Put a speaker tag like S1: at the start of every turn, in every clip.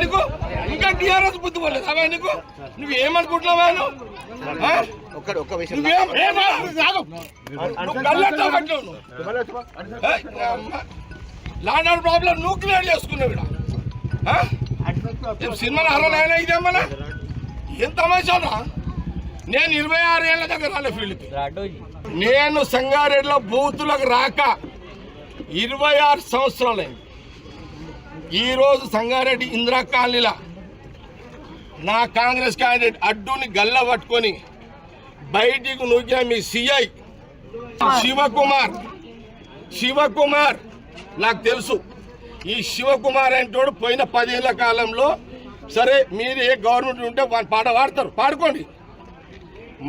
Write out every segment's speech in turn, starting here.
S1: నీకు ఇంకా టీఆర్ఎస్ బుద్ధి పోలేదు అవా నీకు నువ్వేమనుకుంటున్నావా లాండ్ ఆర్డర్ ప్రాబ్లం నువ్వు క్లియర్ చేసుకున్నావు ఇక్కడ సినిమాలు అరవైనా ఇదేమన్నా ఏం తమాషానా నేను 26 ఏళ్ల దగ్గర రాలే ఫీల్డ్కి నేను సంగారెడ్డిలో బూతులకు రాక 26 సంవత్సరాలైంది ఈరోజు సంగారెడ్డి ఇందిరా కాలనీలా నా కాంగ్రెస్ క్యాండిడేట్ అడ్డుని గల్ల పట్టుకొని బయటికి నూకిన మీ సిఐ శివకుమార్ నాకు తెలుసు ఈ శివకుమార్ అంటోడు పోయిన 10 ఏళ్ల కాలంలో సరే మీరు ఏ గవర్నమెంట్ ఉంటే పాట పాడతారు పాడుకోండి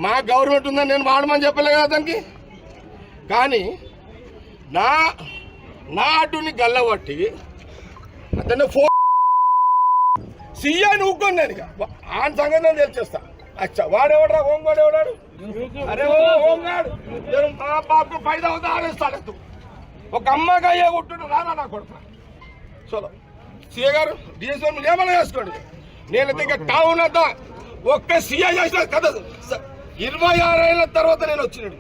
S1: మా గవర్నమెంట్ ఉందని నేను వాడమని చెప్పలే కదా దానికి కానీ నా అడ్డుని గల్లబట్టి అతను సీఐని ఊక్కొని నేను ఆయన సంగతి నేను తెలిచేస్తా అచ్చా వాడేవాడు హోంగాడు ఎవడాడు అరే హోంగాడు నేను మా బాబుకు 5,000 ఆరేస్తాడు ఒక అమ్మగా అయ్యే కొట్టు రానా నా కొడుకు చలో సీఏ గారు డిఎస్ఓ మీరు ఏమైనా చేసుకోండి నేనైతే ఇక టౌన్ అంతా ఒక్క సీఐ చేసిన కదా 26 ఏళ్ళ తర్వాత నేను వచ్చినాడు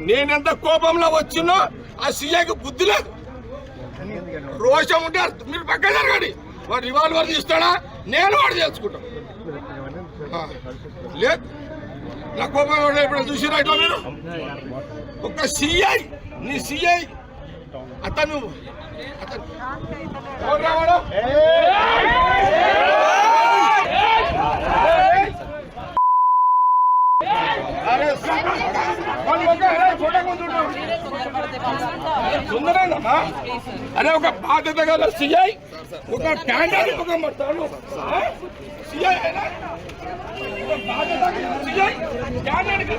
S1: నేనెంత కోపంలో వచ్చినో ఆ సీఐకి బుద్ధి లేదు రోషం ఉంటే మీరు పక్క జరగండి వాడు రివాల్వర్ తీస్తాడా నేను వాడు చేసుకుంటాను లేదు నా కోపం ఇప్పుడు చూసిరా ఇట్లా మీరు ఒక సిఐ నీ సిఐ అతను సుందరేనమ్మా అరే ఒక బాధ్యత గల సిఐ ఒక క్యాండిడేట్ ఒక మాట్లాడు సిఐ బాధ్యత సిఐ క్యాండిడేట్